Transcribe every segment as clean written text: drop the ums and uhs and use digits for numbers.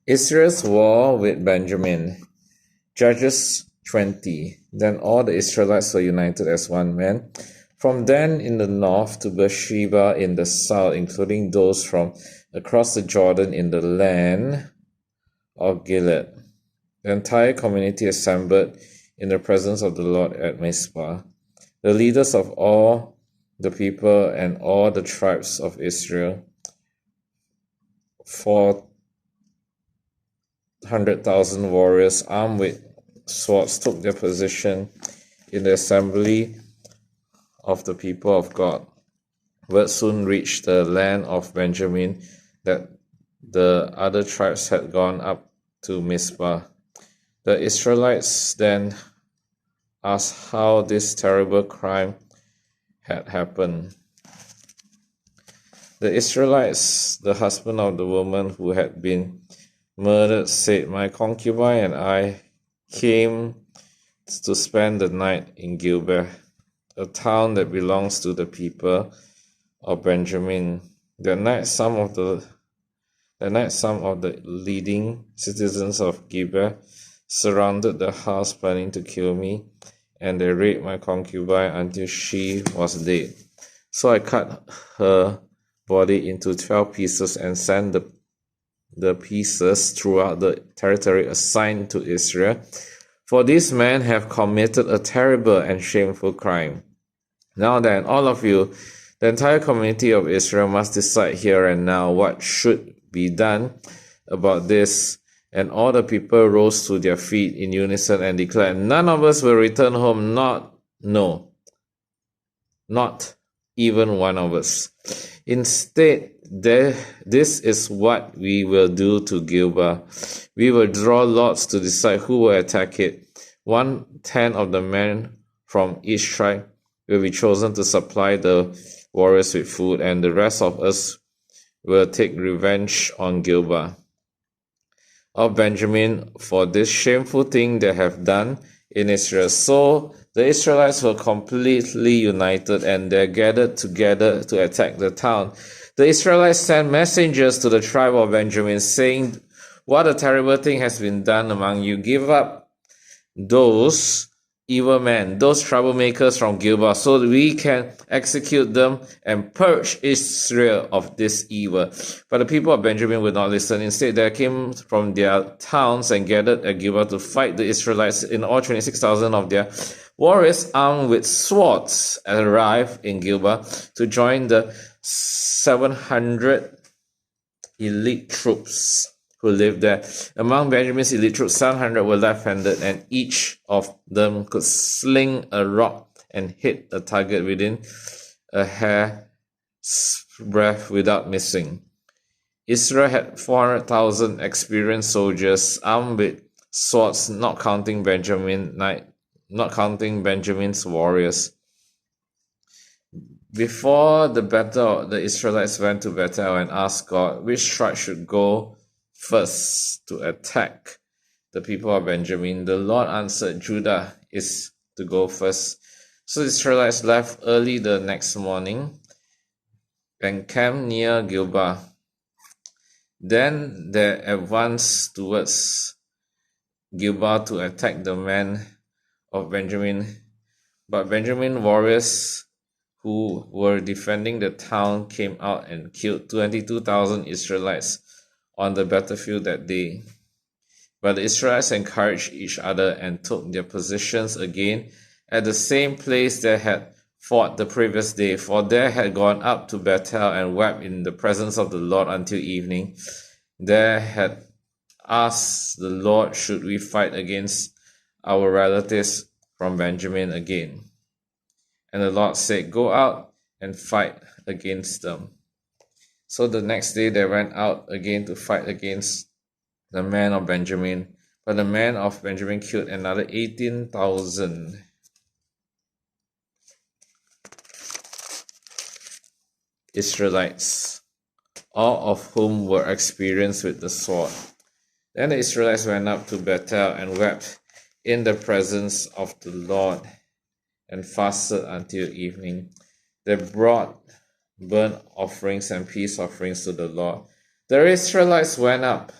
Israel's war with Benjamin. Judges 20. Then all the Israelites were united as one man. From Dan in the north to Beersheba in the south, including those from across the Jordan in the land of Gilead. The entire community assembled in the presence of the Lord at Mizpah. The leaders of all the people and all the tribes of Israel, 400,000 warriors armed with swords, took their position in the assembly of the people of God. Word soon reached the land of Benjamin that the other tribes had gone up to Mizpah. The Israelites then asked how this terrible crime had happened. The Israelites, the husband of the woman who had been murdered, said, "My concubine and I came to spend the night in Gilbert, a town that belongs to the people of Benjamin." That night some of the leading citizens of Gibeah surrounded the house planning to kill me, and they raped my concubine until she was dead. So I cut her body into 12 pieces and sent the pieces throughout the territory assigned to Israel. For these men have committed a terrible and shameful crime. Now then, all of you, the entire community of Israel, must decide here and now what should be done about this. And all the people rose to their feet in unison and declared, "None of us will return home, not even one of us. Instead, this is what we will do to Gilbert. We will draw lots to decide who will attack it. 1/10 of the men from each tribe will be chosen to supply the warriors with food, and the rest of us will take revenge on Gilbert of Benjamin for this shameful thing they have done in Israel." So the Israelites were completely united, and they gathered together to attack the town. The Israelites sent messengers to the tribe of Benjamin, saying, "What a terrible thing has been done among you. Give up those evil men, those troublemakers from Gilbert, so that we can execute them and purge Israel of this evil." But the people of Benjamin would not listen. Instead, they came from their towns and gathered at Gilbert to fight the Israelites. In all, 26,000 of their warriors armed with swords arrived in Gilbert to join the 700 elite troops who lived there. Among Benjamin's elite troops, 700 were left-handed, and each of them could sling a rock and hit a target within a hair's breadth without missing. Israel had 400,000 experienced soldiers armed with swords, not counting Benjamin's warriors. Before the battle, the Israelites went to Bethel and asked God which tribe should go first to attack the people of Benjamin. The Lord answered, "Judah is to go first." So the Israelites left early the next morning and camped near Gilbert. Then they advanced towards Gilbert to attack the men of Benjamin. But Benjamin warriors who were defending the town came out and killed 22,000 Israelites on the battlefield that day. But the Israelites encouraged each other and took their positions again at the same place they had fought the previous day, for they had gone up to Bethel and wept in the presence of the Lord until evening. They had asked the Lord, "Should we fight against our relatives from Benjamin again?" And the Lord said, "Go out and fight against them." So the next day they went out again to fight against the men of Benjamin. But the men of Benjamin killed another 18,000. Israelites, all of whom were experienced with the sword. Then the Israelites went up to Bethel and wept in the presence of the Lord and fasted until evening. They brought burnt offerings and peace offerings to the Lord. The Israelites went up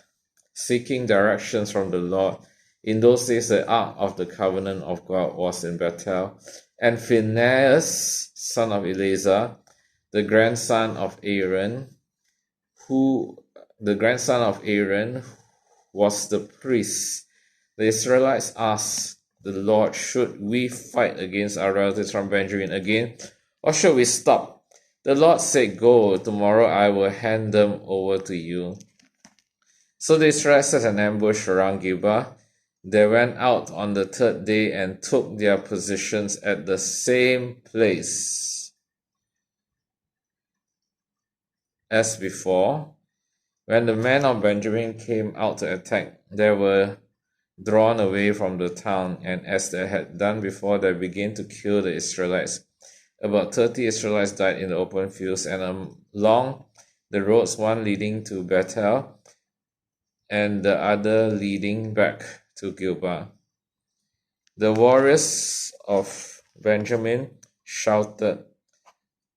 seeking directions from the Lord. In those days, the ark of the covenant of God was in Bethel, and Phinehas, son of Eleazar, the grandson of Aaron, was the priest. The Israelites asked the Lord, should we fight against our relatives from Benjamin again, or should we stop? The Lord said, go, tomorrow I will hand them over to you. So the Israelites set an ambush around Gilgal. They went out on the third day and took their positions at the same place as before. When the men of Benjamin came out to attack, they were drawn away from the town, and as they had done before, they began to kill the Israelites. About 30 Israelites died in the open fields and along the roads, one leading to Bethel and the other leading back to Gilgal. The warriors of Benjamin shouted,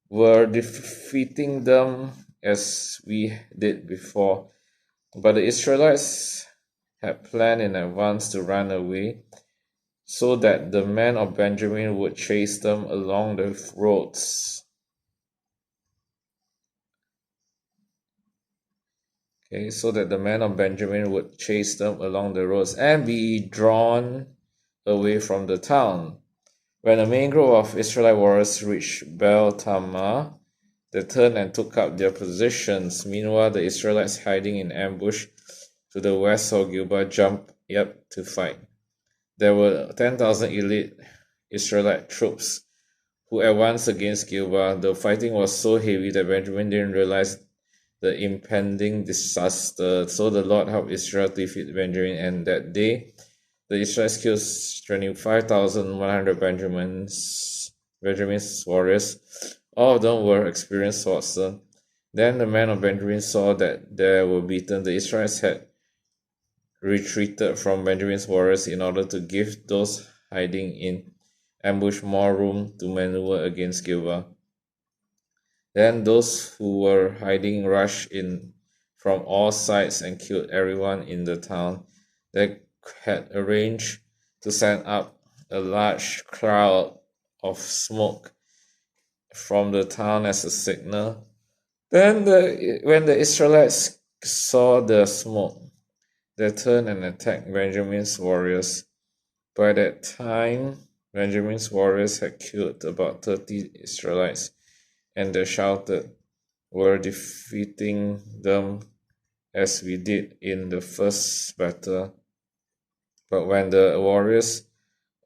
we're defeating them as we did before. But the Israelites had planned in advance to run away, so that the men of Benjamin would chase them along the roads. So that the men of Benjamin would chase them along the roads and be drawn away from the town. When the main group of Israelite warriors reached Bel Tamar, they turned and took up their positions. Meanwhile, the Israelites hiding in ambush to the west of Gilgal jumped up to fight. There were 10,000 elite Israelite troops who advanced against Gilgal. The fighting was so heavy that Benjamin didn't realize the impending disaster. So the Lord helped Israel defeat Benjamin, and that day the Israelites killed 25,100 Benjamin's warriors. All of them were experienced swordsmen. Then the men of Benjamin saw that they were beaten. The Israelites had retreated from Benjamin's warriors in order to give those hiding in ambush more room to maneuver against Gilgal. Then those who were hiding rushed in from all sides and killed everyone in the town. They had arranged to send up a large cloud of smoke from the town as a signal. Then when the Israelites saw the smoke, they turned and attacked Benjamin's warriors. By that time, Benjamin's warriors had killed about 30 Israelites, and they shouted, we're defeating them as we did in the first battle. But when the warriors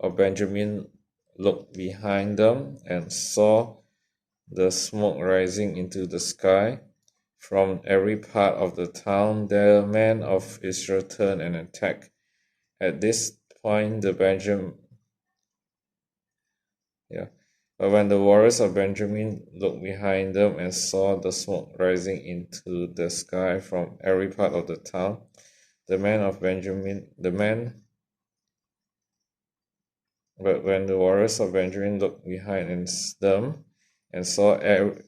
of Benjamin looked behind them and saw the smoke rising into the sky from every part of the town, the men of Israel turned and attacked. At this point, But when the warriors of Benjamin looked behind them and saw the smoke rising into the sky from every part of the town, But when the warriors of Benjamin looked behind them and saw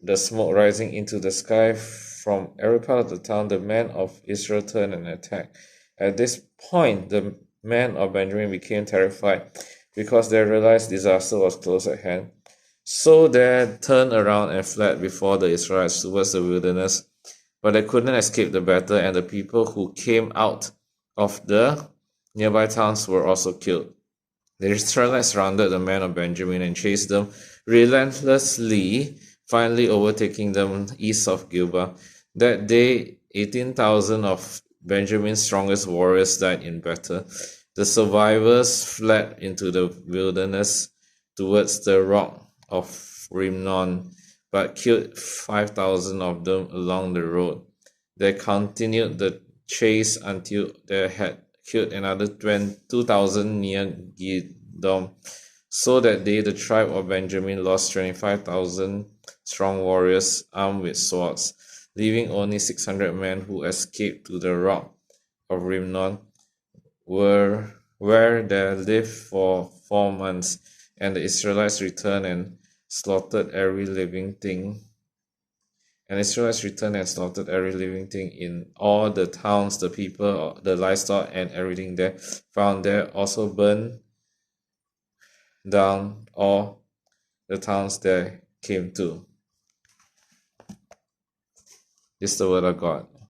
the smoke rising into the sky from every part of the town, the men of Israel turned and attacked. At this point, the men of Benjamin became terrified because they realized disaster was close at hand. So they turned around and fled before the Israelites towards the wilderness, but they couldn't escape the battle, and the people who came out of the nearby towns were also killed. The Israelites surrounded the men of Benjamin and chased them relentlessly, finally overtaking them east of Gilgal. That day, 18,000 of Benjamin's strongest warriors died in battle. The survivors fled into the wilderness towards the rock of Rimnon, but killed 5,000 of them along the road. They continued the chase until they had killed another 2,000 near Gidom. So that day the tribe of Benjamin lost 25,000 strong warriors armed with swords, leaving only 600 men who escaped to the rock of Rimnon, where they lived for 4 months. And the Israelites returned and slaughtered every living thing And Israelites returned and slaughtered every living thing in all the towns, the people, the livestock, and everything there found there. Also burned down all the towns they came to. This is the word of God.